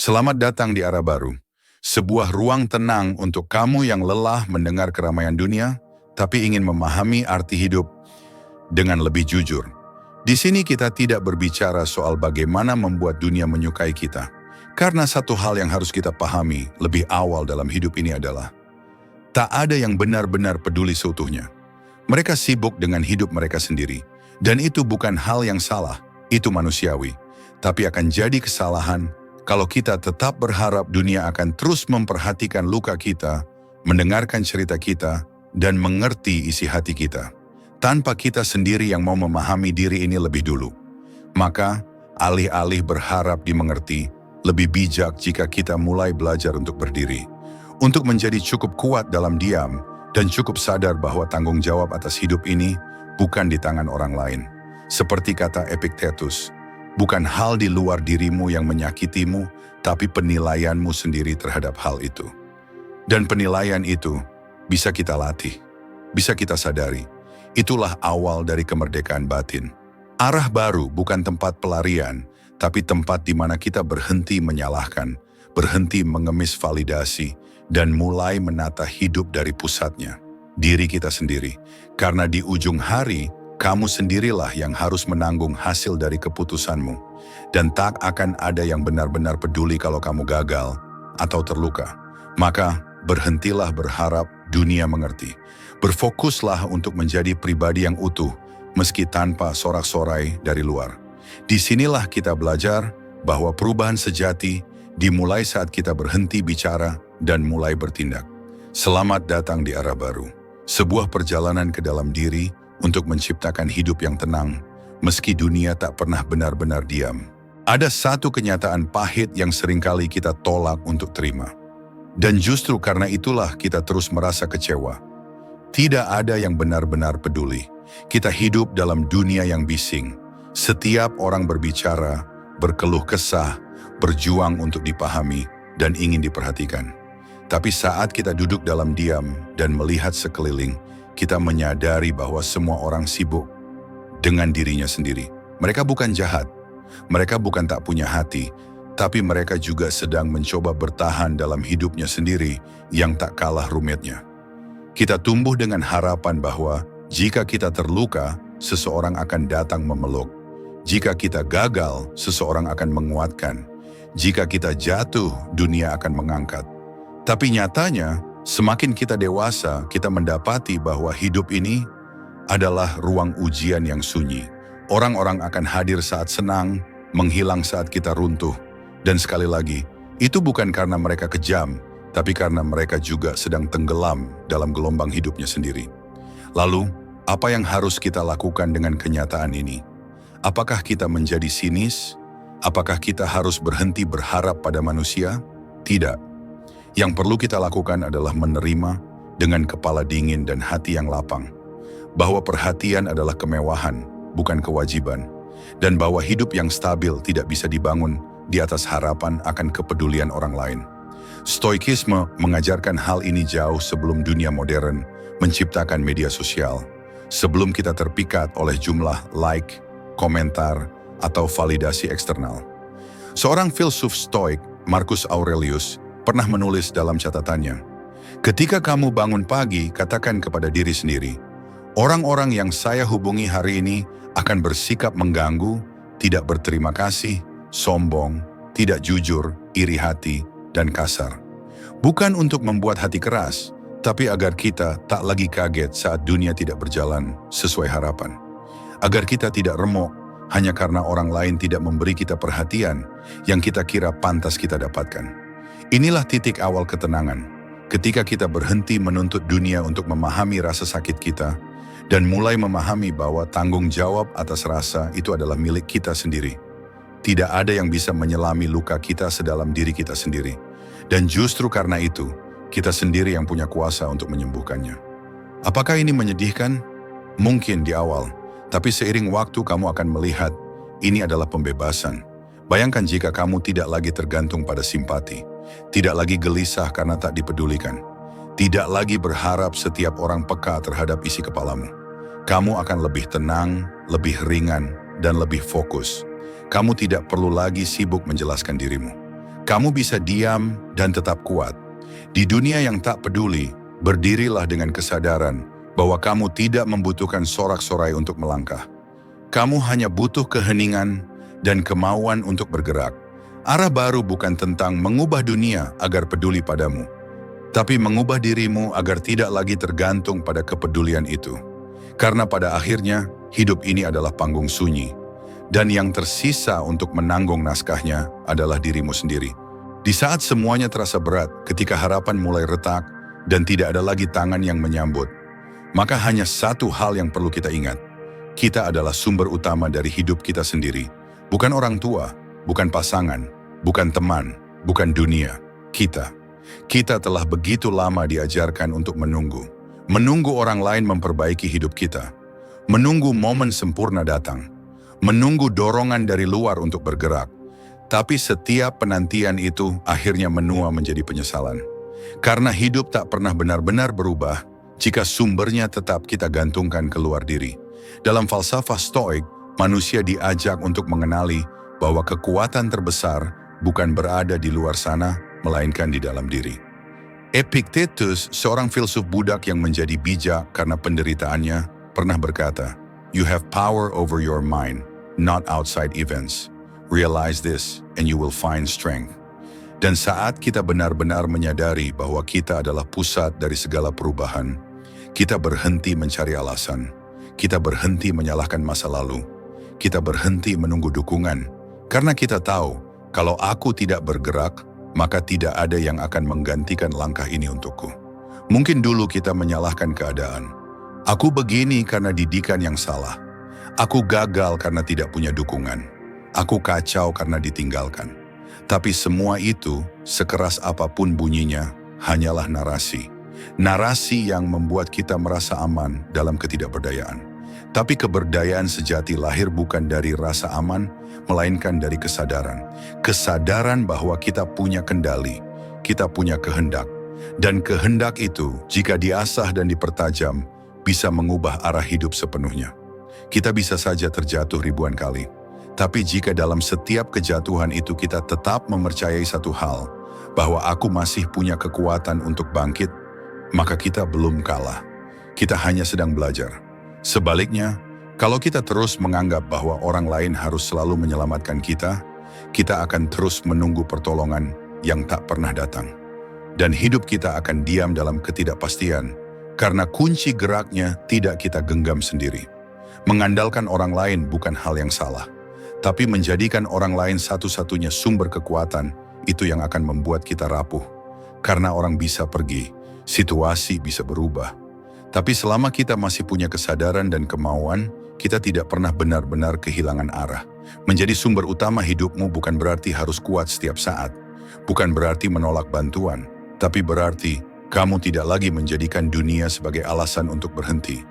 Selamat datang di Arah Baru, sebuah ruang tenang untuk kamu yang lelah mendengar keramaian dunia, tapi ingin memahami arti hidup dengan lebih jujur. Di sini kita tidak berbicara soal bagaimana membuat dunia menyukai kita, karena satu hal yang harus kita pahami lebih awal dalam hidup ini adalah tak ada yang benar-benar peduli seutuhnya. Mereka sibuk dengan hidup mereka sendiri, dan itu bukan hal yang salah, itu manusiawi, tapi akan jadi kesalahan kalau kita tetap berharap dunia akan terus memperhatikan luka kita, mendengarkan cerita kita, dan mengerti isi hati kita, tanpa kita sendiri yang mau memahami diri ini lebih dulu. Maka, alih-alih berharap dimengerti, lebih bijak jika kita mulai belajar untuk berdiri, untuk menjadi cukup kuat dalam diam, dan cukup sadar bahwa tanggung jawab atas hidup ini bukan di tangan orang lain. Seperti kata Epictetus, bukan hal di luar dirimu yang menyakitimu, tapi penilaianmu sendiri terhadap hal itu. Dan penilaian itu bisa kita latih, bisa kita sadari. Itulah awal dari kemerdekaan batin. Arah baru bukan tempat pelarian, tapi tempat di mana kita berhenti menyalahkan, berhenti mengemis validasi, dan mulai menata hidup dari pusatnya, diri kita sendiri. Karena di ujung hari, kamu sendirilah yang harus menanggung hasil dari keputusanmu, dan tak akan ada yang benar-benar peduli kalau kamu gagal atau terluka. Maka berhentilah berharap dunia mengerti. Berfokuslah untuk menjadi pribadi yang utuh, meski tanpa sorak-sorai dari luar. Disinilah kita belajar bahwa perubahan sejati dimulai saat kita berhenti bicara dan mulai bertindak. Selamat datang di Arah Baru, sebuah perjalanan ke dalam diri untuk menciptakan hidup yang tenang, meski dunia tak pernah benar-benar diam. Ada satu kenyataan pahit yang seringkali kita tolak untuk terima. Dan justru karena itulah kita terus merasa kecewa. Tidak ada yang benar-benar peduli. Kita hidup dalam dunia yang bising. Setiap orang berbicara, berkeluh kesah, berjuang untuk dipahami, dan ingin diperhatikan. Tapi saat kita duduk dalam diam dan melihat sekeliling, kita menyadari bahwa semua orang sibuk dengan dirinya sendiri. Mereka bukan jahat, mereka bukan tak punya hati, tapi mereka juga sedang mencoba bertahan dalam hidupnya sendiri yang tak kalah rumitnya. Kita tumbuh dengan harapan bahwa jika kita terluka, seseorang akan datang memeluk. Jika kita gagal, seseorang akan menguatkan. Jika kita jatuh, dunia akan mengangkat. Tapi nyatanya, semakin kita dewasa, kita mendapati bahwa hidup ini adalah ruang ujian yang sunyi. Orang-orang akan hadir saat senang, menghilang saat kita runtuh. Dan sekali lagi, itu bukan karena mereka kejam, tapi karena mereka juga sedang tenggelam dalam gelombang hidupnya sendiri. Lalu, apa yang harus kita lakukan dengan kenyataan ini? Apakah kita menjadi sinis? Apakah kita harus berhenti berharap pada manusia? Tidak. Yang perlu kita lakukan adalah menerima dengan kepala dingin dan hati yang lapang, bahwa perhatian adalah kemewahan, bukan kewajiban, dan bahwa hidup yang stabil tidak bisa dibangun di atas harapan akan kepedulian orang lain. Stoikisme mengajarkan hal ini jauh sebelum dunia modern menciptakan media sosial, sebelum kita terpikat oleh jumlah like, komentar, atau validasi eksternal. Seorang filsuf Stoik, Marcus Aurelius, pernah menulis dalam catatannya, ketika kamu bangun pagi, katakan kepada diri sendiri, orang-orang yang saya hubungi hari ini akan bersikap mengganggu, tidak berterima kasih, sombong, tidak jujur, iri hati, dan kasar. Bukan untuk membuat hati keras, tapi agar kita tak lagi kaget saat dunia tidak berjalan sesuai harapan. Agar kita tidak remuk hanya karena orang lain tidak memberi kita perhatian yang kita kira pantas kita dapatkan. Inilah titik awal ketenangan, ketika kita berhenti menuntut dunia untuk memahami rasa sakit kita, dan mulai memahami bahwa tanggung jawab atas rasa itu adalah milik kita sendiri. Tidak ada yang bisa menyelami luka kita sedalam diri kita sendiri, dan justru karena itu, kita sendiri yang punya kuasa untuk menyembuhkannya. Apakah ini menyedihkan? Mungkin di awal, tapi seiring waktu kamu akan melihat, ini adalah pembebasan. Bayangkan jika kamu tidak lagi tergantung pada simpati, tidak lagi gelisah karena tak dipedulikan, tidak lagi berharap setiap orang peka terhadap isi kepalamu. Kamu akan lebih tenang, lebih ringan, dan lebih fokus. Kamu tidak perlu lagi sibuk menjelaskan dirimu. Kamu bisa diam dan tetap kuat. Di dunia yang tak peduli, berdirilah dengan kesadaran bahwa kamu tidak membutuhkan sorak-sorai untuk melangkah. Kamu hanya butuh keheningan dan kemauan untuk bergerak. Arah baru bukan tentang mengubah dunia agar peduli padamu, tapi mengubah dirimu agar tidak lagi tergantung pada kepedulian itu. Karena pada akhirnya, hidup ini adalah panggung sunyi, dan yang tersisa untuk menanggung naskahnya adalah dirimu sendiri. Di saat semuanya terasa berat, ketika harapan mulai retak dan tidak ada lagi tangan yang menyambut, maka hanya satu hal yang perlu kita ingat. Kita adalah sumber utama dari hidup kita sendiri. Bukan orang tua, bukan pasangan, bukan teman, bukan dunia. Kita telah begitu lama diajarkan untuk menunggu. Menunggu orang lain memperbaiki hidup kita. Menunggu momen sempurna datang. Menunggu dorongan dari luar untuk bergerak. Tapi setiap penantian itu akhirnya menua menjadi penyesalan. Karena hidup tak pernah benar-benar berubah jika sumbernya tetap kita gantungkan ke luar diri. Dalam falsafah Stoik, manusia diajak untuk mengenali bahwa kekuatan terbesar bukan berada di luar sana, melainkan di dalam diri. Epictetus, seorang filsuf Budak yang menjadi bijak karena penderitaannya, pernah berkata, "You have power over your mind, not outside events. Realize this and you will find strength." Dan saat kita benar-benar menyadari bahwa kita adalah pusat dari segala perubahan, kita berhenti mencari alasan, kita berhenti menyalahkan masa lalu, kita berhenti menunggu dukungan, karena kita tahu kalau aku tidak bergerak, maka tidak ada yang akan menggantikan langkah ini untukku. Mungkin dulu kita menyalahkan keadaan. Aku begini karena didikan yang salah. Aku gagal karena tidak punya dukungan. Aku kacau karena ditinggalkan. Tapi semua itu, sekeras apapun bunyinya, hanyalah narasi. Narasi yang membuat kita merasa aman dalam ketidakberdayaan. Tapi keberdayaan sejati lahir bukan dari rasa aman, melainkan dari kesadaran. Kesadaran bahwa kita punya kendali, kita punya kehendak. Dan kehendak itu, jika diasah dan dipertajam, bisa mengubah arah hidup sepenuhnya. Kita bisa saja terjatuh ribuan kali. Tapi jika dalam setiap kejatuhan itu kita tetap mempercayai satu hal, bahwa aku masih punya kekuatan untuk bangkit, maka kita belum kalah. Kita hanya sedang belajar. Sebaliknya, kalau kita terus menganggap bahwa orang lain harus selalu menyelamatkan kita akan terus menunggu pertolongan yang tak pernah datang. Dan hidup kita akan diam dalam ketidakpastian, karena kunci geraknya tidak kita genggam sendiri. Mengandalkan orang lain bukan hal yang salah, tapi menjadikan orang lain satu-satunya sumber kekuatan, itu yang akan membuat kita rapuh. Karena orang bisa pergi, situasi bisa berubah. Tapi selama kita masih punya kesadaran dan kemauan, kita tidak pernah benar-benar kehilangan arah. Menjadi sumber utama hidupmu bukan berarti harus kuat setiap saat. Bukan berarti menolak bantuan, tapi berarti kamu tidak lagi menjadikan dunia sebagai alasan untuk berhenti.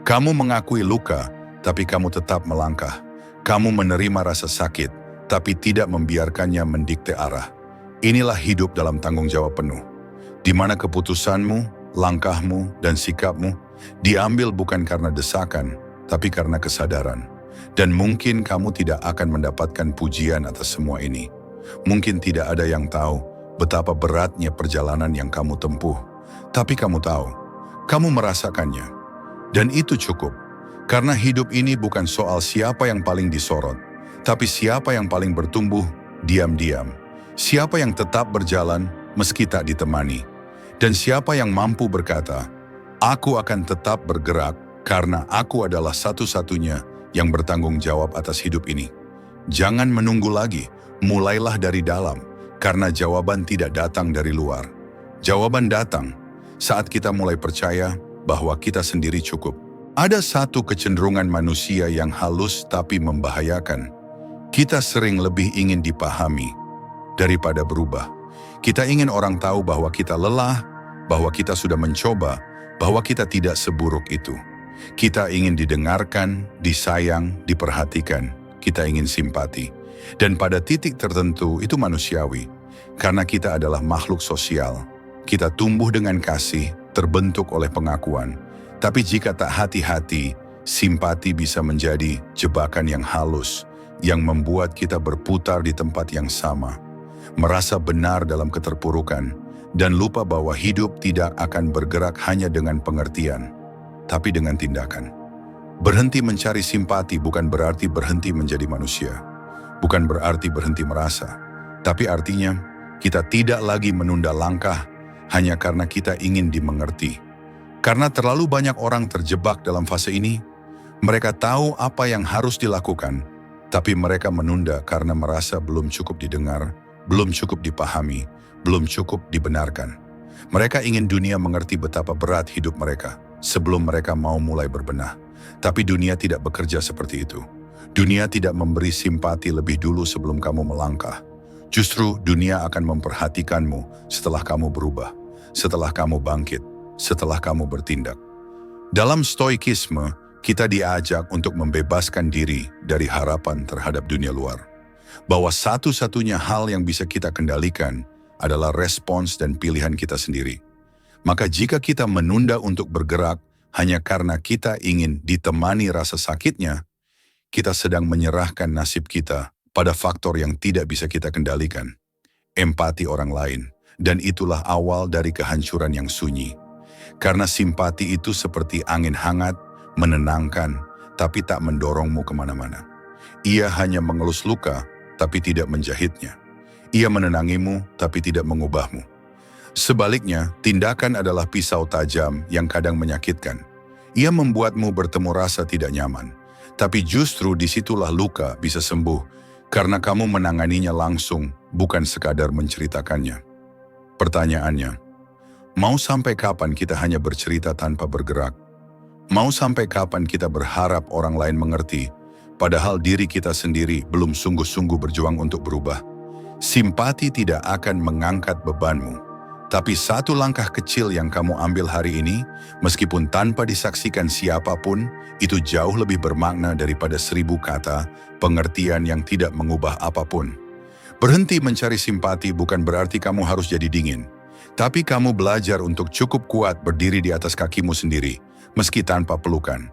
Kamu mengakui luka, tapi kamu tetap melangkah. Kamu menerima rasa sakit, tapi tidak membiarkannya mendikte arah. Inilah hidup dalam tanggung jawab penuh, di mana keputusanmu, langkahmu, dan sikapmu diambil bukan karena desakan, tapi karena kesadaran. Dan mungkin kamu tidak akan mendapatkan pujian atas semua ini. Mungkin tidak ada yang tahu betapa beratnya perjalanan yang kamu tempuh. Tapi kamu tahu, kamu merasakannya. Dan itu cukup. Karena hidup ini bukan soal siapa yang paling disorot, tapi siapa yang paling bertumbuh diam-diam. Siapa yang tetap berjalan meski tak ditemani. Dan siapa yang mampu berkata, "Aku akan tetap bergerak karena aku adalah satu-satunya yang bertanggung jawab atas hidup ini." Jangan menunggu lagi, mulailah dari dalam, karena jawaban tidak datang dari luar. Jawaban datang saat kita mulai percaya bahwa kita sendiri cukup. Ada satu kecenderungan manusia yang halus tapi membahayakan. Kita sering lebih ingin dipahami daripada berubah. Kita ingin orang tahu bahwa kita lelah, bahwa kita sudah mencoba, bahwa kita tidak seburuk itu. Kita ingin didengarkan, disayang, diperhatikan. Kita ingin simpati. Dan pada titik tertentu itu manusiawi. Karena kita adalah makhluk sosial. Kita tumbuh dengan kasih, terbentuk oleh pengakuan. Tapi jika tak hati-hati, simpati bisa menjadi jebakan yang halus, yang membuat kita berputar di tempat yang sama. merasa benar dalam keterpurukan, dan lupa bahwa hidup tidak akan bergerak hanya dengan pengertian, tapi dengan tindakan. Berhenti mencari simpati bukan berarti berhenti menjadi manusia, bukan berarti berhenti merasa, tapi artinya kita tidak lagi menunda langkah hanya karena kita ingin dimengerti. Karena terlalu banyak orang terjebak dalam fase ini, mereka tahu apa yang harus dilakukan, tapi mereka menunda karena merasa belum cukup didengar, belum cukup dipahami, belum cukup dibenarkan. Mereka ingin dunia mengerti betapa berat hidup mereka sebelum mereka mau mulai berbenah. Tapi dunia tidak bekerja seperti itu. Dunia tidak memberi simpati lebih dulu sebelum kamu melangkah. Justru dunia akan memperhatikanmu setelah kamu berubah, setelah kamu bangkit, setelah kamu bertindak. Dalam stoikisme, kita diajak untuk membebaskan diri dari harapan terhadap dunia luar. Bahwa satu-satunya hal yang bisa kita kendalikan adalah respons dan pilihan kita sendiri. Maka jika kita menunda untuk bergerak hanya karena kita ingin ditemani rasa sakitnya, kita sedang menyerahkan nasib kita pada faktor yang tidak bisa kita kendalikan, empati orang lain, dan itulah awal dari kehancuran yang sunyi. Karena simpati itu seperti angin hangat, menenangkan, tapi tak mendorongmu kemana-mana. Ia hanya mengelus luka, tapi tidak menjahitnya. Ia menenangimu, tapi tidak mengubahmu. Sebaliknya, tindakan adalah pisau tajam yang kadang menyakitkan. Ia membuatmu bertemu rasa tidak nyaman, tapi justru disitulah luka bisa sembuh, karena kamu menanganinya langsung, bukan sekadar menceritakannya. Pertanyaannya, mau sampai kapan kita hanya bercerita tanpa bergerak? Mau sampai kapan kita berharap orang lain mengerti, padahal diri kita sendiri belum sungguh-sungguh berjuang untuk berubah? Simpati tidak akan mengangkat bebanmu, tapi satu langkah kecil yang kamu ambil hari ini, meskipun tanpa disaksikan siapapun, itu jauh lebih bermakna daripada 1000 kata pengertian yang tidak mengubah apapun. Berhenti mencari simpati bukan berarti kamu harus jadi dingin, tapi kamu belajar untuk cukup kuat berdiri di atas kakimu sendiri, meski tanpa pelukan.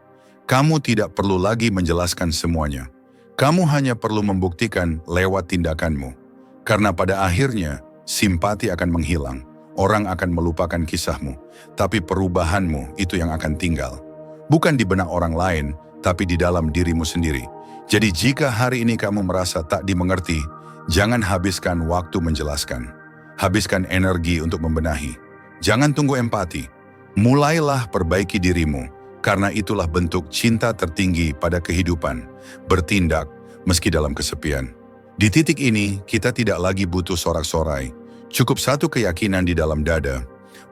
Kamu tidak perlu lagi menjelaskan semuanya. Kamu hanya perlu membuktikan lewat tindakanmu. Karena pada akhirnya, simpati akan menghilang. Orang akan melupakan kisahmu, tapi perubahanmu itu yang akan tinggal. Bukan di benak orang lain, tapi di dalam dirimu sendiri. Jadi jika hari ini kamu merasa tak dimengerti, jangan habiskan waktu menjelaskan. Habiskan energi untuk membenahi. Jangan tunggu empati. Mulailah perbaiki dirimu, karena itulah bentuk cinta tertinggi pada kehidupan. Bertindak meski dalam kesepian. Di titik ini, kita tidak lagi butuh sorak-sorai. Cukup satu keyakinan di dalam dada,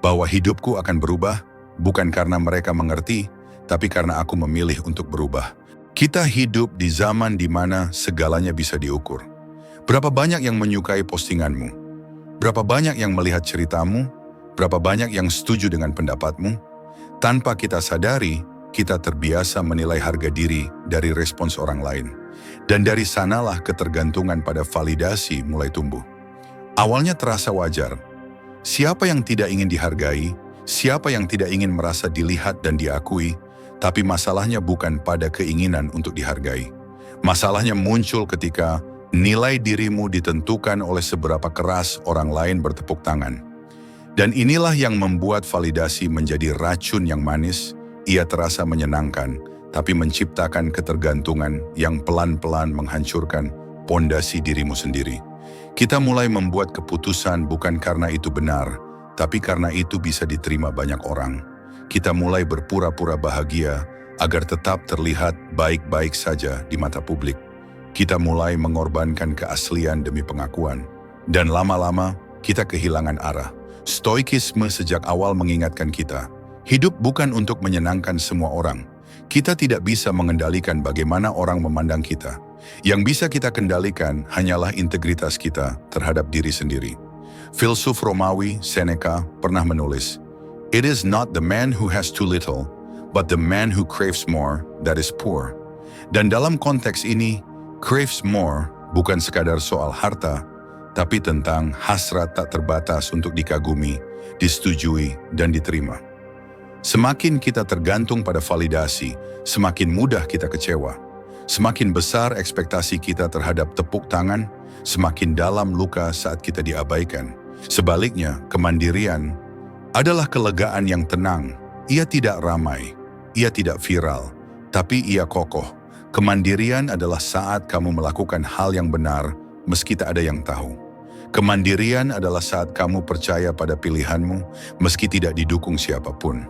bahwa hidupku akan berubah, bukan karena mereka mengerti, tapi karena aku memilih untuk berubah. Kita hidup di zaman di mana segalanya bisa diukur. Berapa banyak yang menyukai postinganmu? Berapa banyak yang melihat ceritamu? Berapa banyak yang setuju dengan pendapatmu? Tanpa kita sadari, kita terbiasa menilai harga diri dari respons orang lain. Dan dari sanalah ketergantungan pada validasi mulai tumbuh. Awalnya terasa wajar. Siapa yang tidak ingin dihargai? Siapa yang tidak ingin merasa dilihat dan diakui? Tapi masalahnya bukan pada keinginan untuk dihargai. Masalahnya muncul ketika nilai dirimu ditentukan oleh seberapa keras orang lain bertepuk tangan. Dan inilah yang membuat validasi menjadi racun yang manis. Ia terasa menyenangkan, tapi menciptakan ketergantungan yang pelan-pelan menghancurkan pondasi dirimu sendiri. Kita mulai membuat keputusan bukan karena itu benar, tapi karena itu bisa diterima banyak orang. Kita mulai berpura-pura bahagia agar tetap terlihat baik-baik saja di mata publik. Kita mulai mengorbankan keaslian demi pengakuan. Dan lama-lama, kita kehilangan arah. Stoikisme sejak awal mengingatkan kita, hidup bukan untuk menyenangkan semua orang. Kita tidak bisa mengendalikan bagaimana orang memandang kita. Yang bisa kita kendalikan hanyalah integritas kita terhadap diri sendiri. Filsuf Romawi Seneca pernah menulis, "It is not the man who has too little, but the man who craves more that is poor." Dan dalam konteks ini, craves more bukan sekadar soal harta, tapi tentang hasrat tak terbatas untuk dikagumi, disetujui, dan diterima. Semakin kita tergantung pada validasi, semakin mudah kita kecewa. Semakin besar ekspektasi kita terhadap tepuk tangan, semakin dalam luka saat kita diabaikan. Sebaliknya, kemandirian adalah kelegaan yang tenang. Ia tidak ramai, ia tidak viral, tapi ia kokoh. Kemandirian adalah saat kamu melakukan hal yang benar meski tak ada yang tahu. Kemandirian adalah saat kamu percaya pada pilihanmu meski tidak didukung siapapun.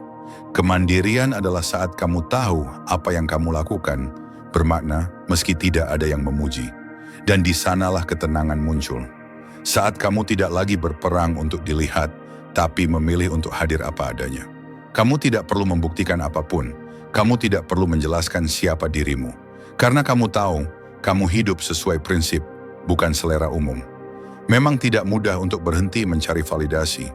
Kemandirian adalah saat kamu tahu apa yang kamu lakukan bermakna meski tidak ada yang memuji. Dan di sanalah ketenangan muncul. Saat kamu tidak lagi berperang untuk dilihat, tapi memilih untuk hadir apa adanya. Kamu tidak perlu membuktikan apapun. Kamu tidak perlu menjelaskan siapa dirimu. Karena kamu tahu, kamu hidup sesuai prinsip, bukan selera umum. Memang tidak mudah untuk berhenti mencari validasi.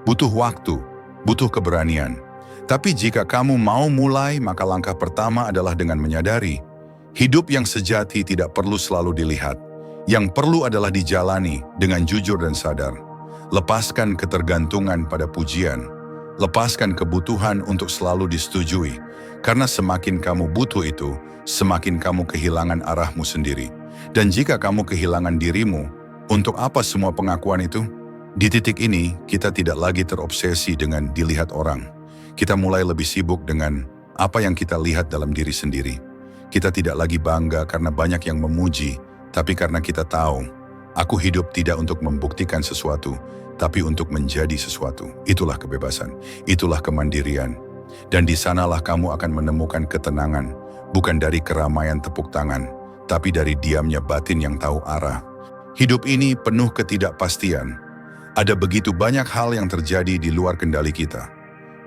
Butuh waktu, butuh keberanian. Tapi jika kamu mau mulai, maka langkah pertama adalah dengan menyadari, hidup yang sejati tidak perlu selalu dilihat. Yang perlu adalah dijalani dengan jujur dan sadar. Lepaskan ketergantungan pada pujian. Lepaskan kebutuhan untuk selalu disetujui. Karena semakin kamu butuh itu, semakin kamu kehilangan arahmu sendiri. Dan jika kamu kehilangan dirimu, untuk apa semua pengakuan itu? Di titik ini, kita tidak lagi terobsesi dengan dilihat orang. Kita mulai lebih sibuk dengan apa yang kita lihat dalam diri sendiri. Kita tidak lagi bangga karena banyak yang memuji, tapi karena kita tahu, aku hidup tidak untuk membuktikan sesuatu, tapi untuk menjadi sesuatu. Itulah kebebasan, itulah kemandirian. Dan di sanalah kamu akan menemukan ketenangan, bukan dari keramaian tepuk tangan, tapi dari diamnya batin yang tahu arah. Hidup ini penuh ketidakpastian. Ada begitu banyak hal yang terjadi di luar kendali kita.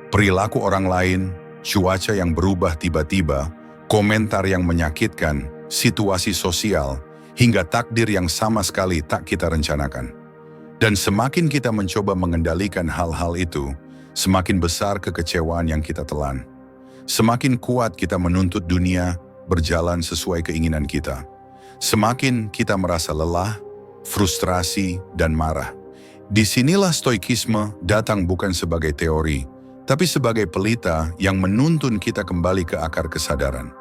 Perilaku orang lain, cuaca yang berubah tiba-tiba, komentar yang menyakitkan, situasi sosial, hingga takdir yang sama sekali tak kita rencanakan. Dan semakin kita mencoba mengendalikan hal-hal itu, semakin besar kekecewaan yang kita telan. Semakin kuat kita menuntut dunia berjalan sesuai keinginan kita. Semakin kita merasa lelah, frustrasi, dan marah. Disinilah stoikisme datang bukan sebagai teori, tapi sebagai pelita yang menuntun kita kembali ke akar kesadaran.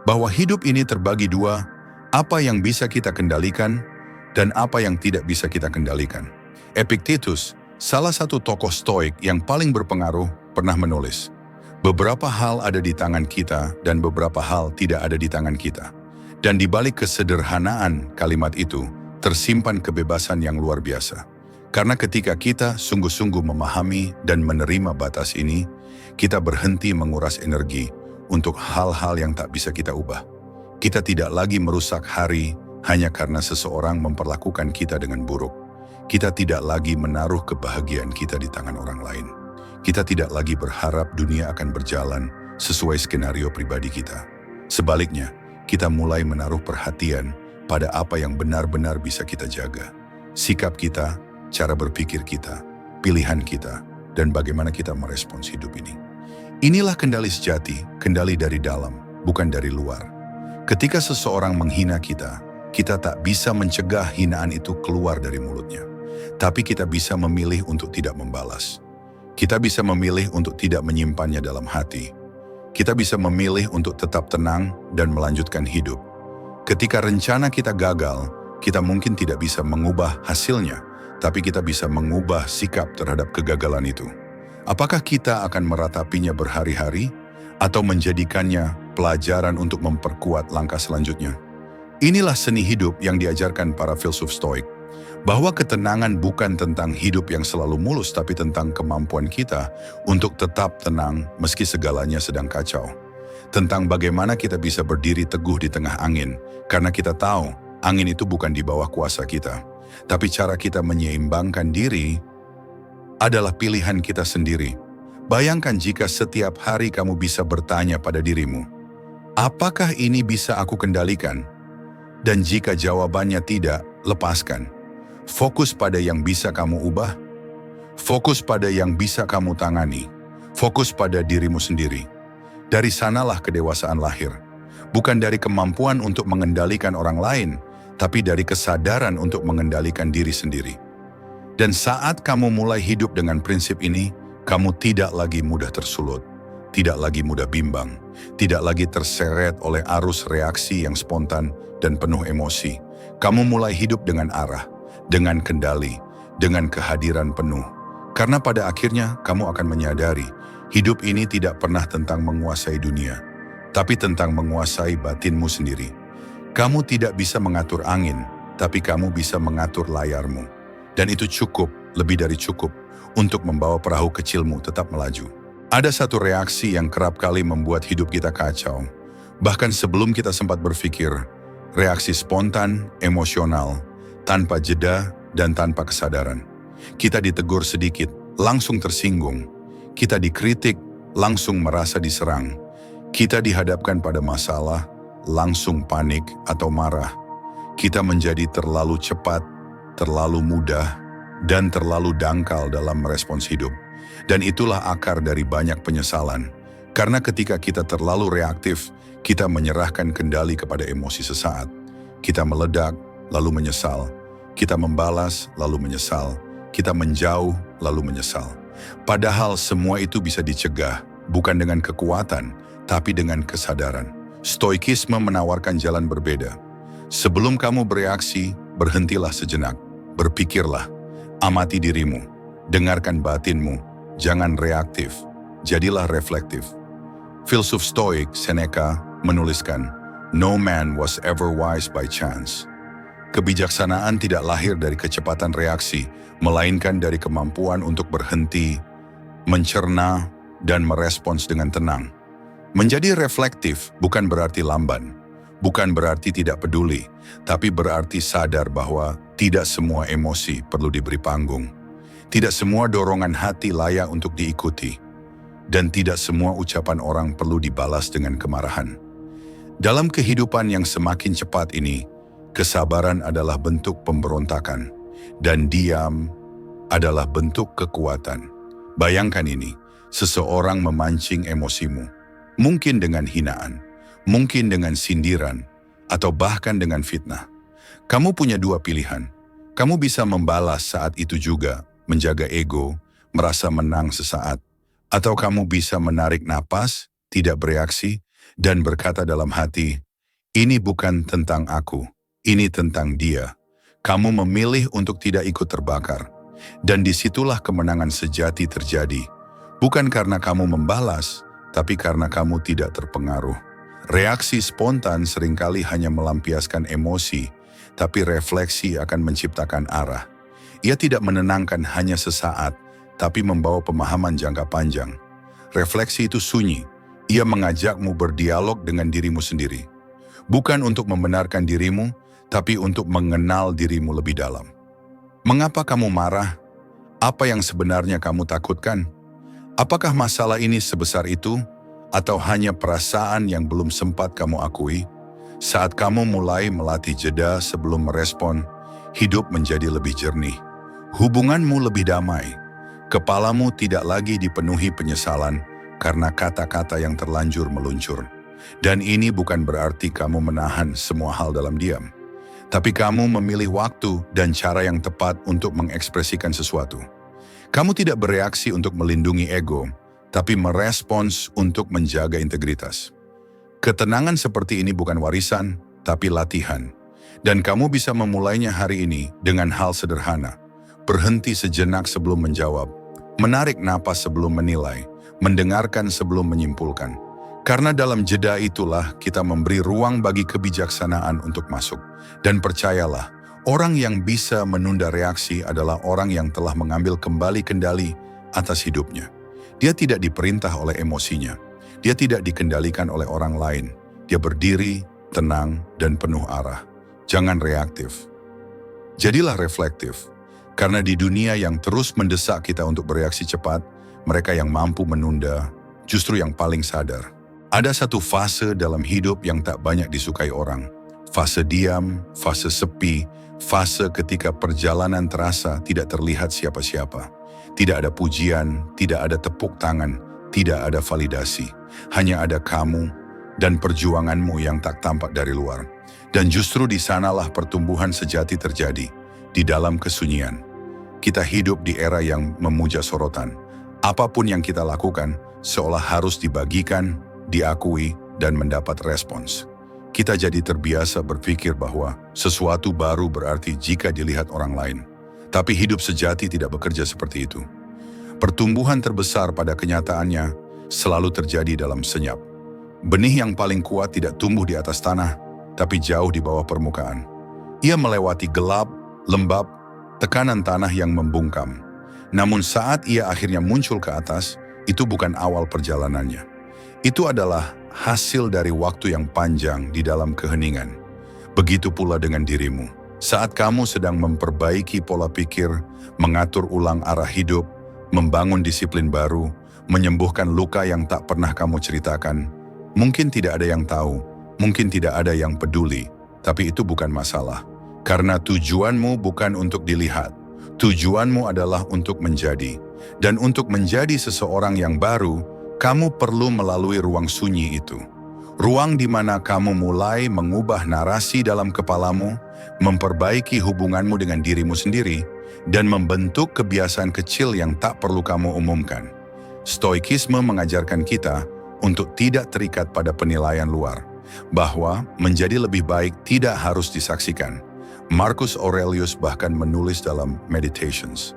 Bahwa hidup ini terbagi dua, apa yang bisa kita kendalikan dan apa yang tidak bisa kita kendalikan. Epictetus, salah satu tokoh stoik yang paling berpengaruh, pernah menulis, beberapa hal ada di tangan kita dan beberapa hal tidak ada di tangan kita. Dan di balik kesederhanaan kalimat itu, tersimpan kebebasan yang luar biasa. Karena ketika kita sungguh-sungguh memahami dan menerima batas ini, kita berhenti menguras energi untuk hal-hal yang tak bisa kita ubah. Kita tidak lagi merusak hari hanya karena seseorang memperlakukan kita dengan buruk. Kita tidak lagi menaruh kebahagiaan kita di tangan orang lain. Kita tidak lagi berharap dunia akan berjalan sesuai skenario pribadi kita. Sebaliknya, kita mulai menaruh perhatian pada apa yang benar-benar bisa kita jaga. Sikap kita, cara berpikir kita, pilihan kita, dan bagaimana kita merespons hidup ini. Inilah kendali sejati, kendali dari dalam, bukan dari luar. Ketika seseorang menghina kita, kita tak bisa mencegah hinaan itu keluar dari mulutnya. Tapi kita bisa memilih untuk tidak membalas. Kita bisa memilih untuk tidak menyimpannya dalam hati. Kita bisa memilih untuk tetap tenang dan melanjutkan hidup. Ketika rencana kita gagal, kita mungkin tidak bisa mengubah hasilnya, tapi kita bisa mengubah sikap terhadap kegagalan itu. Apakah kita akan meratapinya berhari-hari atau menjadikannya pelajaran untuk memperkuat langkah selanjutnya? Inilah seni hidup yang diajarkan para filsuf stoik, bahwa ketenangan bukan tentang hidup yang selalu mulus, tapi tentang kemampuan kita untuk tetap tenang meski segalanya sedang kacau. Tentang bagaimana kita bisa berdiri teguh di tengah angin, karena kita tahu angin itu bukan di bawah kuasa kita. Tapi cara kita menyeimbangkan diri adalah pilihan kita sendiri. Bayangkan jika setiap hari kamu bisa bertanya pada dirimu, apakah ini bisa aku kendalikan? Dan jika jawabannya tidak, lepaskan. Fokus pada yang bisa kamu ubah. Fokus pada yang bisa kamu tangani. Fokus pada dirimu sendiri. Dari sanalah kedewasaan lahir. Bukan dari kemampuan untuk mengendalikan orang lain, tapi dari kesadaran untuk mengendalikan diri sendiri. Dan saat kamu mulai hidup dengan prinsip ini, kamu tidak lagi mudah tersulut, tidak lagi mudah bimbang, tidak lagi terseret oleh arus reaksi yang spontan dan penuh emosi. Kamu mulai hidup dengan arah, dengan kendali, dengan kehadiran penuh. Karena pada akhirnya kamu akan menyadari, hidup ini tidak pernah tentang menguasai dunia, tapi tentang menguasai batinmu sendiri. Kamu tidak bisa mengatur angin, tapi kamu bisa mengatur layarmu. Dan itu cukup, lebih dari cukup, untuk membawa perahu kecilmu tetap melaju. Ada satu reaksi yang kerap kali membuat hidup kita kacau. Bahkan sebelum kita sempat berpikir, reaksi spontan, emosional, tanpa jeda dan tanpa kesadaran. Kita ditegur sedikit, langsung tersinggung. Kita dikritik, langsung merasa diserang. Kita dihadapkan pada masalah, langsung panik atau marah. Kita menjadi terlalu cepat, terlalu mudah, dan terlalu dangkal dalam merespons hidup. Dan itulah akar dari banyak penyesalan. Karena ketika kita terlalu reaktif, kita menyerahkan kendali kepada emosi sesaat. Kita meledak, lalu menyesal. Kita membalas, lalu menyesal. Kita menjauh, lalu menyesal. Padahal semua itu bisa dicegah, bukan dengan kekuatan, tapi dengan kesadaran. Stoikisme menawarkan jalan berbeda. Sebelum kamu bereaksi, berhentilah sejenak. Berpikirlah, amati dirimu, dengarkan batinmu. Jangan reaktif, jadilah reflektif. Filsuf Stoik Seneca menuliskan, "No man was ever wise by chance." Kebijaksanaan tidak lahir dari kecepatan reaksi, melainkan dari kemampuan untuk berhenti, mencerna, dan merespons dengan tenang. Menjadi reflektif bukan berarti lamban, bukan berarti tidak peduli, tapi berarti sadar bahwa tidak semua emosi perlu diberi panggung. Tidak semua dorongan hati layak untuk diikuti, dan tidak semua ucapan orang perlu dibalas dengan kemarahan. Dalam kehidupan yang semakin cepat ini, kesabaran adalah bentuk pemberontakan, dan diam adalah bentuk kekuatan. Bayangkan ini, seseorang memancing emosimu, mungkin dengan hinaan, mungkin dengan sindiran, atau bahkan dengan fitnah. Kamu punya dua pilihan. Kamu bisa membalas saat itu juga, menjaga ego, merasa menang sesaat. Atau kamu bisa menarik napas, tidak bereaksi, dan berkata dalam hati, "Ini bukan tentang aku, ini tentang dia." Kamu memilih untuk tidak ikut terbakar. Dan disitulah kemenangan sejati terjadi. Bukan karena kamu membalas, tapi karena kamu tidak terpengaruh. Reaksi spontan seringkali hanya melampiaskan emosi, tapi refleksi akan menciptakan arah. Ia tidak menenangkan hanya sesaat, tapi membawa pemahaman jangka panjang. Refleksi itu sunyi. Ia mengajakmu berdialog dengan dirimu sendiri. Bukan untuk membenarkan dirimu, tapi untuk mengenal dirimu lebih dalam. Mengapa kamu marah? Apa yang sebenarnya kamu takutkan? Apakah masalah ini sebesar itu? Atau hanya perasaan yang belum sempat kamu akui? Saat kamu mulai melatih jeda sebelum merespon, hidup menjadi lebih jernih. Hubunganmu lebih damai. Kepalamu tidak lagi dipenuhi penyesalan karena kata-kata yang terlanjur meluncur. Dan ini bukan berarti kamu menahan semua hal dalam diam. Tapi kamu memilih waktu dan cara yang tepat untuk mengekspresikan sesuatu. Kamu tidak bereaksi untuk melindungi ego, tapi merespons untuk menjaga integritas. Ketenangan seperti ini bukan warisan, tapi latihan. Dan kamu bisa memulainya hari ini dengan hal sederhana. Berhenti sejenak sebelum menjawab, menarik napas sebelum menilai, mendengarkan sebelum menyimpulkan. Karena dalam jeda itulah kita memberi ruang bagi kebijaksanaan untuk masuk. Dan percayalah, orang yang bisa menunda reaksi adalah orang yang telah mengambil kembali kendali atas hidupnya. Dia tidak diperintah oleh emosinya. Dia tidak dikendalikan oleh orang lain. Dia berdiri, tenang, dan penuh arah. Jangan reaktif. Jadilah reflektif. Karena di dunia yang terus mendesak kita untuk bereaksi cepat, mereka yang mampu menunda justru yang paling sadar. Ada satu fase dalam hidup yang tak banyak disukai orang. Fase diam, fase sepi, fase ketika perjalanan terasa tidak terlihat siapa-siapa. Tidak ada pujian, tidak ada tepuk tangan, tidak ada validasi. Hanya ada kamu dan perjuanganmu yang tak tampak dari luar. Dan justru di sanalah pertumbuhan sejati terjadi, di dalam kesunyian. Kita hidup di era yang memuja sorotan. Apapun yang kita lakukan, seolah harus dibagikan, diakui, dan mendapat respons. Kita jadi terbiasa berpikir bahwa sesuatu baru berarti jika dilihat orang lain. Tapi hidup sejati tidak bekerja seperti itu. Pertumbuhan terbesar pada kenyataannya selalu terjadi dalam senyap. Benih yang paling kuat tidak tumbuh di atas tanah, tapi jauh di bawah permukaan. Ia melewati gelap, lembab, tekanan tanah yang membungkam. Namun saat ia akhirnya muncul ke atas, itu bukan awal perjalanannya. Itu adalah hasil dari waktu yang panjang di dalam keheningan. Begitu pula dengan dirimu. Saat kamu sedang memperbaiki pola pikir, mengatur ulang arah hidup, membangun disiplin baru, menyembuhkan luka yang tak pernah kamu ceritakan, mungkin tidak ada yang tahu, mungkin tidak ada yang peduli, tapi itu bukan masalah. Karena tujuanmu bukan untuk dilihat, tujuanmu adalah untuk menjadi. Dan untuk menjadi seseorang yang baru, kamu perlu melalui ruang sunyi itu. Ruang di mana kamu mulai mengubah narasi dalam kepalamu, memperbaiki hubunganmu dengan dirimu sendiri, dan membentuk kebiasaan kecil yang tak perlu kamu umumkan. Stoikisme mengajarkan kita untuk tidak terikat pada penilaian luar, bahwa menjadi lebih baik tidak harus disaksikan. Marcus Aurelius bahkan menulis dalam Meditations,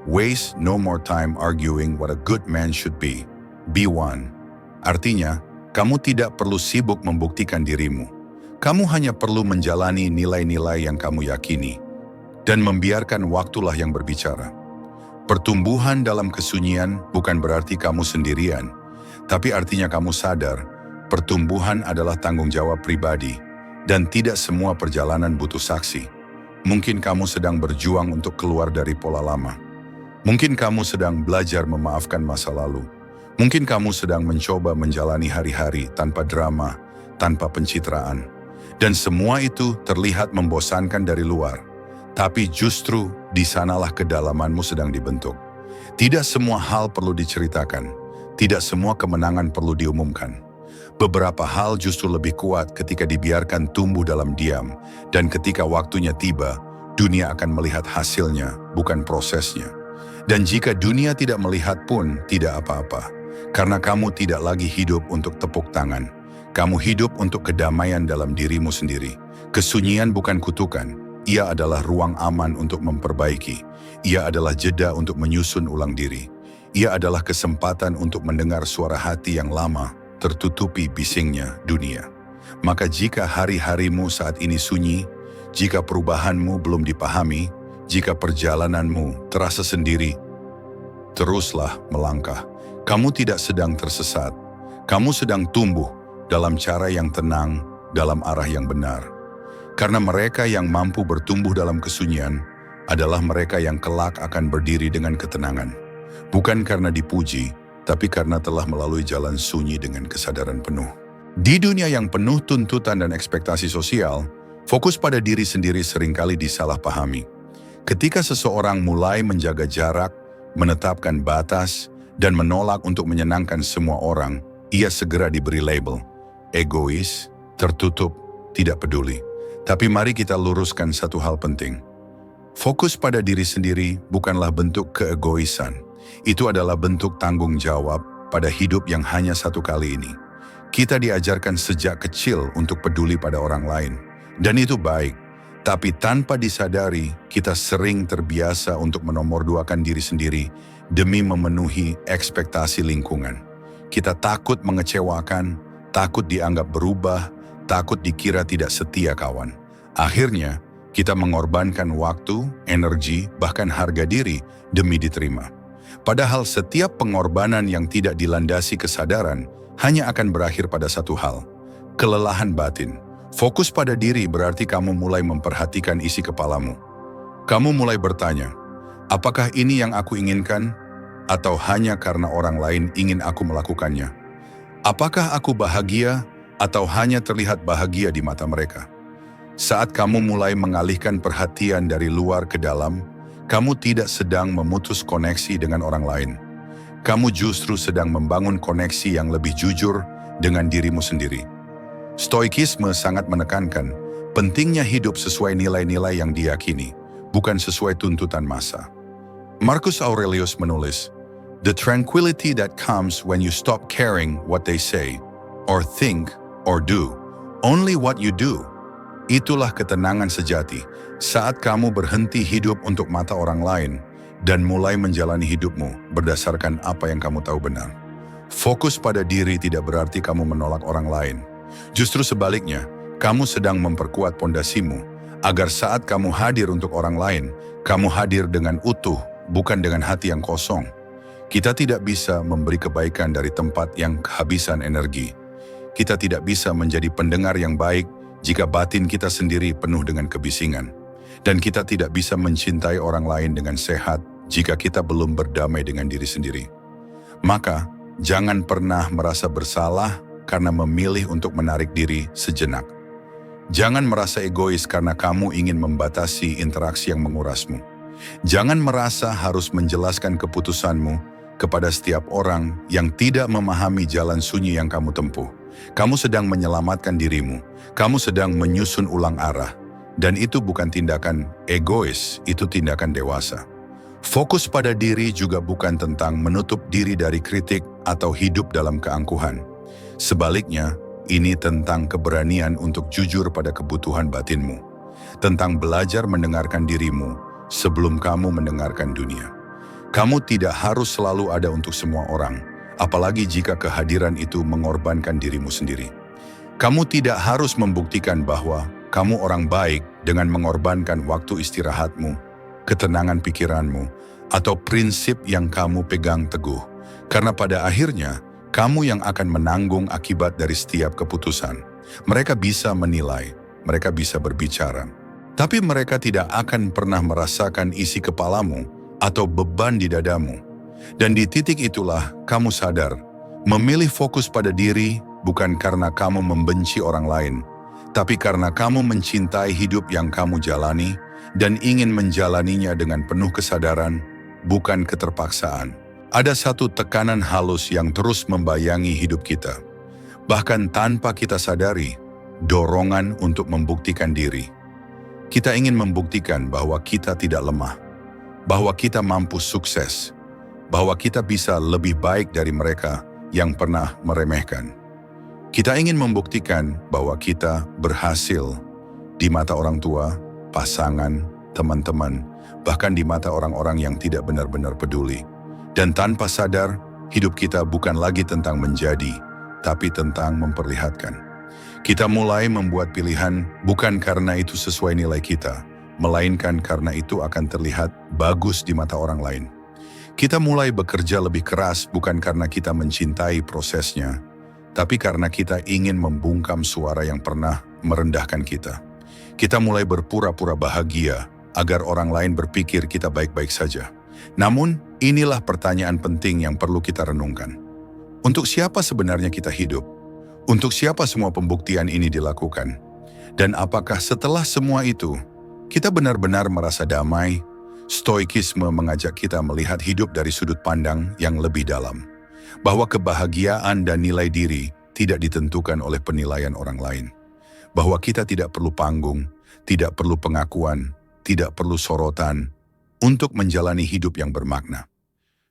"Waste no more time arguing what a good man should be. Be one." Artinya, kamu tidak perlu sibuk membuktikan dirimu. Kamu hanya perlu menjalani nilai-nilai yang kamu yakini, dan membiarkan waktulah yang berbicara. Pertumbuhan dalam kesunyian bukan berarti kamu sendirian, tapi artinya kamu sadar, pertumbuhan adalah tanggung jawab pribadi, dan tidak semua perjalanan butuh saksi. Mungkin kamu sedang berjuang untuk keluar dari pola lama. Mungkin kamu sedang belajar memaafkan masa lalu. Mungkin kamu sedang mencoba menjalani hari-hari tanpa drama, tanpa pencitraan. Dan semua itu terlihat membosankan dari luar. Tapi justru di sanalah kedalamanmu sedang dibentuk. Tidak semua hal perlu diceritakan. Tidak semua kemenangan perlu diumumkan. Beberapa hal justru lebih kuat ketika dibiarkan tumbuh dalam diam, dan ketika waktunya tiba, dunia akan melihat hasilnya, bukan prosesnya. Dan jika dunia tidak melihat pun, tidak apa-apa, karena kamu tidak lagi hidup untuk tepuk tangan. Kamu hidup untuk kedamaian dalam dirimu sendiri. Kesunyian bukan kutukan, ia adalah ruang aman untuk memperbaiki. Ia adalah jeda untuk menyusun ulang diri. Ia adalah kesempatan untuk mendengar suara hati yang lama tertutupi bisingnya dunia. Maka jika hari-harimu saat ini sunyi, jika perubahanmu belum dipahami, jika perjalananmu terasa sendiri, teruslah melangkah. Kamu tidak sedang tersesat. Kamu sedang tumbuh dalam cara yang tenang, dalam arah yang benar. Karena mereka yang mampu bertumbuh dalam kesunyian adalah mereka yang kelak akan berdiri dengan ketenangan. Bukan karena dipuji, tapi karena telah melalui jalan sunyi dengan kesadaran penuh. Di dunia yang penuh tuntutan dan ekspektasi sosial, fokus pada diri sendiri seringkali disalahpahami. Ketika seseorang mulai menjaga jarak, menetapkan batas, dan menolak untuk menyenangkan semua orang, ia segera diberi label egois, tertutup, tidak peduli. Tapi mari kita luruskan satu hal penting. Fokus pada diri sendiri bukanlah bentuk keegoisan. Itu adalah bentuk tanggung jawab pada hidup yang hanya satu kali ini. Kita diajarkan sejak kecil untuk peduli pada orang lain. Dan itu baik. Tapi tanpa disadari, kita sering terbiasa untuk menomorduakan diri sendiri demi memenuhi ekspektasi lingkungan. Kita takut mengecewakan, takut dianggap berubah, takut dikira tidak setia kawan. Akhirnya, kita mengorbankan waktu, energi, bahkan harga diri demi diterima. Padahal setiap pengorbanan yang tidak dilandasi kesadaran hanya akan berakhir pada satu hal, kelelahan batin. Fokus pada diri berarti kamu mulai memperhatikan isi kepalamu. Kamu mulai bertanya, apakah ini yang aku inginkan? Atau hanya karena orang lain ingin aku melakukannya? Apakah aku bahagia atau hanya terlihat bahagia di mata mereka? Saat kamu mulai mengalihkan perhatian dari luar ke dalam, kamu tidak sedang memutus koneksi dengan orang lain. Kamu justru sedang membangun koneksi yang lebih jujur dengan dirimu sendiri. Stoikisme sangat menekankan pentingnya hidup sesuai nilai-nilai yang diyakini, bukan sesuai tuntutan massa. Marcus Aurelius menulis, The tranquility that comes when you stop caring what they say, or think, or do, only what you do. Itulah ketenangan sejati saat kamu berhenti hidup untuk mata orang lain dan mulai menjalani hidupmu berdasarkan apa yang kamu tahu benar. Fokus pada diri tidak berarti kamu menolak orang lain. Justru sebaliknya, kamu sedang memperkuat pondasimu agar saat kamu hadir untuk orang lain, kamu hadir dengan utuh, bukan dengan hati yang kosong. Kita tidak bisa memberi kebaikan dari tempat yang kehabisan energi. Kita tidak bisa menjadi pendengar yang baik jika batin kita sendiri penuh dengan kebisingan. Dan kita tidak bisa mencintai orang lain dengan sehat jika kita belum berdamai dengan diri sendiri. Maka, jangan pernah merasa bersalah karena memilih untuk menarik diri sejenak. Jangan merasa egois karena kamu ingin membatasi interaksi yang mengurasmu. Jangan merasa harus menjelaskan keputusanmu kepada setiap orang yang tidak memahami jalan sunyi yang kamu tempuh. Kamu sedang menyelamatkan dirimu. Kamu sedang menyusun ulang arah. Dan itu bukan tindakan egois, itu tindakan dewasa. Fokus pada diri juga bukan tentang menutup diri dari kritik atau hidup dalam keangkuhan. Sebaliknya, ini tentang keberanian untuk jujur pada kebutuhan batinmu. Tentang belajar mendengarkan dirimu sebelum kamu mendengarkan dunia. Kamu tidak harus selalu ada untuk semua orang, apalagi jika kehadiran itu mengorbankan dirimu sendiri. Kamu tidak harus membuktikan bahwa kamu orang baik dengan mengorbankan waktu istirahatmu, ketenangan pikiranmu, atau prinsip yang kamu pegang teguh. Karena pada akhirnya, kamu yang akan menanggung akibat dari setiap keputusan. Mereka bisa menilai, mereka bisa berbicara, tapi mereka tidak akan pernah merasakan isi kepalamu atau beban di dadamu. Dan di titik itulah kamu sadar, memilih fokus pada diri bukan karena kamu membenci orang lain, tapi karena kamu mencintai hidup yang kamu jalani dan ingin menjalaninya dengan penuh kesadaran, bukan keterpaksaan. Ada satu tekanan halus yang terus membayangi hidup kita. Bahkan tanpa kita sadari, dorongan untuk membuktikan diri. Kita ingin membuktikan bahwa kita tidak lemah, bahwa kita mampu sukses, bahwa kita bisa lebih baik dari mereka yang pernah meremehkan. Kita ingin membuktikan bahwa kita berhasil di mata orang tua, pasangan, teman-teman, bahkan di mata orang-orang yang tidak benar-benar peduli. Dan tanpa sadar, hidup kita bukan lagi tentang menjadi, tapi tentang memperlihatkan. Kita mulai membuat pilihan bukan karena itu sesuai nilai kita, melainkan karena itu akan terlihat bagus di mata orang lain. Kita mulai bekerja lebih keras bukan karena kita mencintai prosesnya, tapi karena kita ingin membungkam suara yang pernah merendahkan kita. Kita mulai berpura-pura bahagia agar orang lain berpikir kita baik-baik saja. Namun, inilah pertanyaan penting yang perlu kita renungkan. Untuk siapa sebenarnya kita hidup? Untuk siapa semua pembuktian ini dilakukan? Dan apakah setelah semua itu, kita benar-benar merasa damai? Stoikisme mengajak kita melihat hidup dari sudut pandang yang lebih dalam. Bahwa kebahagiaan dan nilai diri tidak ditentukan oleh penilaian orang lain. Bahwa kita tidak perlu panggung, tidak perlu pengakuan, tidak perlu sorotan untuk menjalani hidup yang bermakna.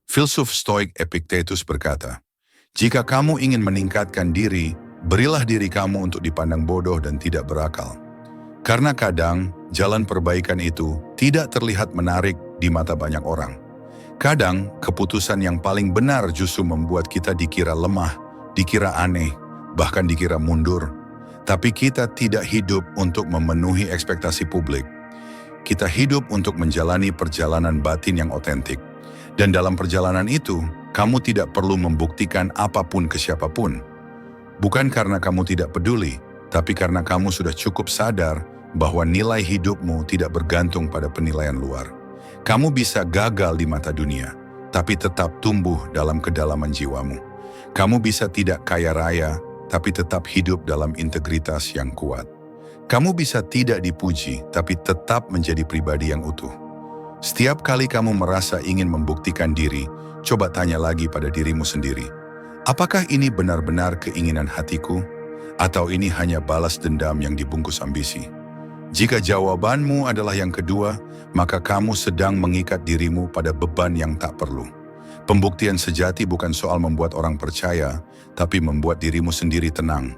Filsuf Stoik Epictetus berkata, "Jika kamu ingin meningkatkan diri, berilah diri kamu untuk dipandang bodoh dan tidak berakal." Karena kadang, jalan perbaikan itu tidak terlihat menarik di mata banyak orang. Kadang, keputusan yang paling benar justru membuat kita dikira lemah, dikira aneh, bahkan dikira mundur. Tapi kita tidak hidup untuk memenuhi ekspektasi publik. Kita hidup untuk menjalani perjalanan batin yang otentik. Dan dalam perjalanan itu, kamu tidak perlu membuktikan apapun ke siapapun. Bukan karena kamu tidak peduli, tapi karena kamu sudah cukup sadar bahwa nilai hidupmu tidak bergantung pada penilaian luar. Kamu bisa gagal di mata dunia, tapi tetap tumbuh dalam kedalaman jiwamu. Kamu bisa tidak kaya raya, tapi tetap hidup dalam integritas yang kuat. Kamu bisa tidak dipuji, tapi tetap menjadi pribadi yang utuh. Setiap kali kamu merasa ingin membuktikan diri, coba tanya lagi pada dirimu sendiri. Apakah ini benar-benar keinginan hatiku? Atau ini hanya balas dendam yang dibungkus ambisi? Jika jawabanmu adalah yang kedua, maka kamu sedang mengikat dirimu pada beban yang tak perlu. Pembuktian sejati bukan soal membuat orang percaya, tapi membuat dirimu sendiri tenang.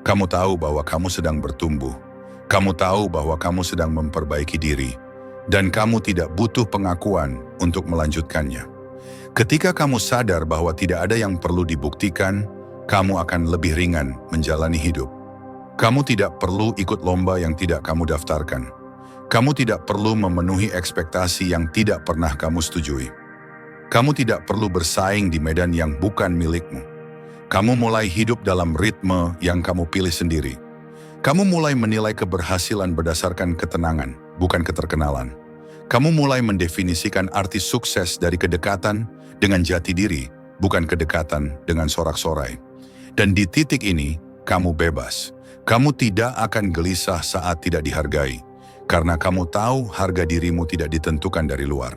Kamu tahu bahwa kamu sedang bertumbuh. Kamu tahu bahwa kamu sedang memperbaiki diri. Dan kamu tidak butuh pengakuan untuk melanjutkannya. Ketika kamu sadar bahwa tidak ada yang perlu dibuktikan, kamu akan lebih ringan menjalani hidup. Kamu tidak perlu ikut lomba yang tidak kamu daftarkan. Kamu tidak perlu memenuhi ekspektasi yang tidak pernah kamu setujui. Kamu tidak perlu bersaing di medan yang bukan milikmu. Kamu mulai hidup dalam ritme yang kamu pilih sendiri. Kamu mulai menilai keberhasilan berdasarkan ketenangan, bukan keterkenalan. Kamu mulai mendefinisikan arti sukses dari kedekatan dengan jati diri, bukan kedekatan dengan sorak-sorai. Dan di titik ini, kamu bebas. Kamu tidak akan gelisah saat tidak dihargai, karena kamu tahu harga dirimu tidak ditentukan dari luar.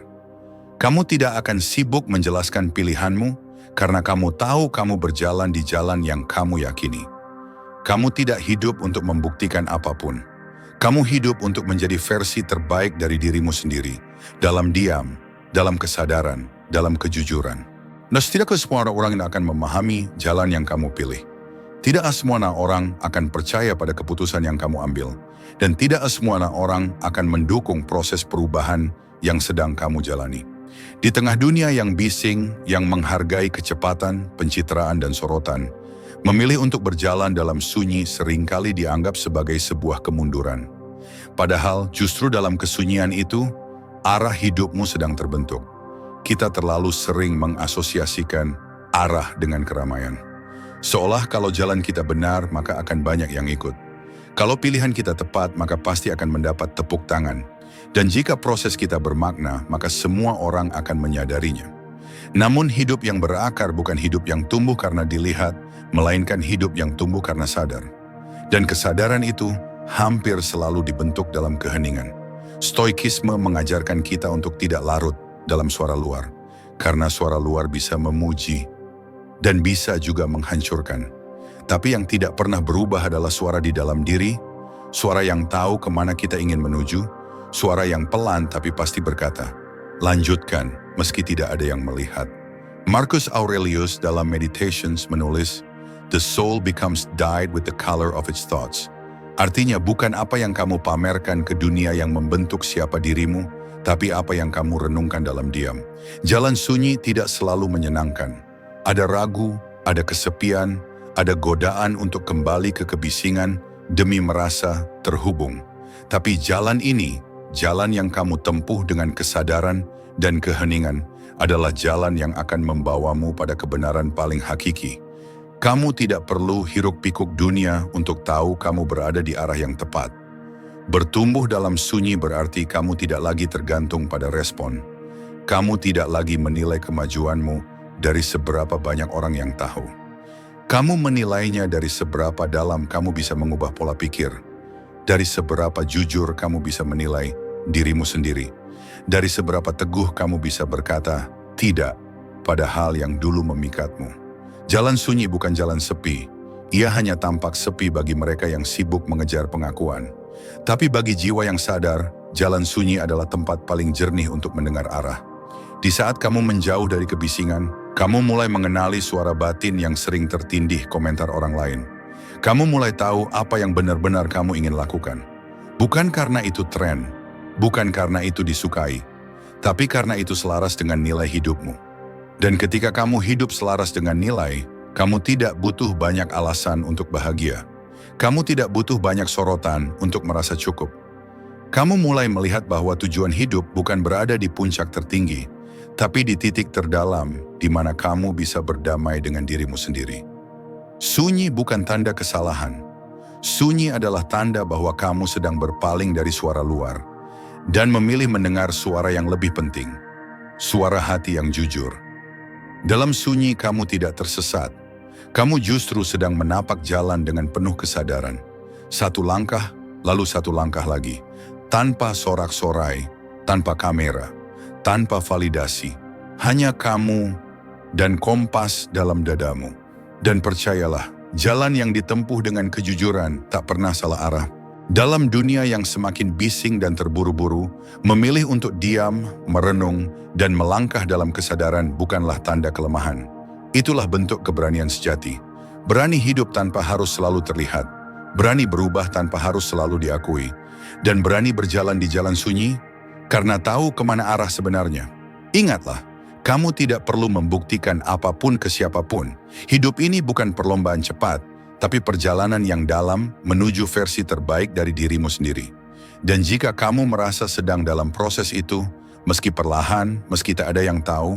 Kamu tidak akan sibuk menjelaskan pilihanmu, karena kamu tahu kamu berjalan di jalan yang kamu yakini. Kamu tidak hidup untuk membuktikan apapun. Kamu hidup untuk menjadi versi terbaik dari dirimu sendiri, dalam diam, dalam kesadaran, dalam kejujuran. Nah, tidak semua orang yang akan memahami jalan yang kamu pilih. Tidak semua orang akan percaya pada keputusan yang kamu ambil. Dan tidak semua orang akan mendukung proses perubahan yang sedang kamu jalani. Di tengah dunia yang bising, yang menghargai kecepatan, pencitraan, dan sorotan, memilih untuk berjalan dalam sunyi seringkali dianggap sebagai sebuah kemunduran. Padahal justru dalam kesunyian itu, arah hidupmu sedang terbentuk. Kita terlalu sering mengasosiasikan arah dengan keramaian. Seolah kalau jalan kita benar, maka akan banyak yang ikut. Kalau pilihan kita tepat, maka pasti akan mendapat tepuk tangan. Dan jika proses kita bermakna, maka semua orang akan menyadarinya. Namun hidup yang berakar bukan hidup yang tumbuh karena dilihat, melainkan hidup yang tumbuh karena sadar. Dan kesadaran itu hampir selalu dibentuk dalam keheningan. Stoikisme mengajarkan kita untuk tidak larut dalam suara luar, karena suara luar bisa memuji dan bisa juga menghancurkan. Tapi yang tidak pernah berubah adalah suara di dalam diri, suara yang tahu kemana kita ingin menuju, suara yang pelan tapi pasti berkata, lanjutkan meski tidak ada yang melihat. Marcus Aurelius dalam Meditations menulis, "The soul becomes dyed with the color of its thoughts." Artinya bukan apa yang kamu pamerkan ke dunia yang membentuk siapa dirimu, tapi apa yang kamu renungkan dalam diam. Jalan sunyi tidak selalu menyenangkan. Ada ragu, ada kesepian, ada godaan untuk kembali ke kebisingan demi merasa terhubung. Tapi jalan ini, jalan yang kamu tempuh dengan kesadaran dan keheningan, adalah jalan yang akan membawamu pada kebenaran paling hakiki. Kamu tidak perlu hiruk-pikuk dunia untuk tahu kamu berada di arah yang tepat. Bertumbuh dalam sunyi berarti kamu tidak lagi tergantung pada respon. Kamu tidak lagi menilai kemajuanmu dari seberapa banyak orang yang tahu. Kamu menilainya dari seberapa dalam kamu bisa mengubah pola pikir. Dari seberapa jujur kamu bisa menilai dirimu sendiri. Dari seberapa teguh kamu bisa berkata tidak pada hal yang dulu memikatmu. Jalan sunyi bukan jalan sepi. Ia hanya tampak sepi bagi mereka yang sibuk mengejar pengakuan. Tapi bagi jiwa yang sadar, jalan sunyi adalah tempat paling jernih untuk mendengar arah. Di saat kamu menjauh dari kebisingan, kamu mulai mengenali suara batin yang sering tertindih komentar orang lain. Kamu mulai tahu apa yang benar-benar kamu ingin lakukan. Bukan karena itu tren, bukan karena itu disukai, tapi karena itu selaras dengan nilai hidupmu. Dan ketika kamu hidup selaras dengan nilai, kamu tidak butuh banyak alasan untuk bahagia. Kamu tidak butuh banyak sorotan untuk merasa cukup. Kamu mulai melihat bahwa tujuan hidup bukan berada di puncak tertinggi, tapi di titik terdalam di mana kamu bisa berdamai dengan dirimu sendiri. Sunyi bukan tanda kesalahan. Sunyi adalah tanda bahwa kamu sedang berpaling dari suara luar dan memilih mendengar suara yang lebih penting, suara hati yang jujur. Dalam sunyi kamu tidak tersesat. Kamu justru sedang menapak jalan dengan penuh kesadaran. Satu langkah, lalu satu langkah lagi. Tanpa sorak-sorai, tanpa kamera, tanpa validasi. Hanya kamu dan kompas dalam dadamu. Dan percayalah, jalan yang ditempuh dengan kejujuran tak pernah salah arah. Dalam dunia yang semakin bising dan terburu-buru, memilih untuk diam, merenung, dan melangkah dalam kesadaran bukanlah tanda kelemahan. Itulah bentuk keberanian sejati. Berani hidup tanpa harus selalu terlihat, berani berubah tanpa harus selalu diakui, dan berani berjalan di jalan sunyi karena tahu kemana arah sebenarnya. Ingatlah, kamu tidak perlu membuktikan apapun ke siapapun. Hidup ini bukan perlombaan cepat, tapi perjalanan yang dalam menuju versi terbaik dari dirimu sendiri. Dan jika kamu merasa sedang dalam proses itu, meski perlahan, meski tak ada yang tahu,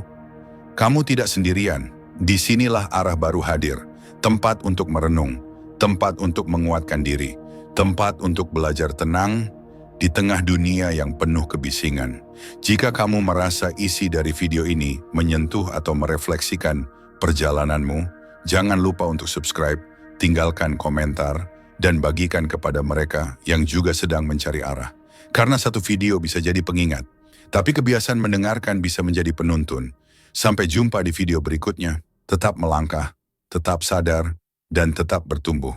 kamu tidak sendirian. Disinilah arah baru hadir, tempat untuk merenung, tempat untuk menguatkan diri, tempat untuk belajar tenang di tengah dunia yang penuh kebisingan. Jika kamu merasa isi dari video ini menyentuh atau merefleksikan perjalananmu, jangan lupa untuk subscribe, tinggalkan komentar, dan bagikan kepada mereka yang juga sedang mencari arah. Karena satu video bisa jadi pengingat, tapi kebiasaan mendengarkan bisa menjadi penuntun. Sampai jumpa di video berikutnya. Tetap melangkah, tetap sadar, dan tetap bertumbuh.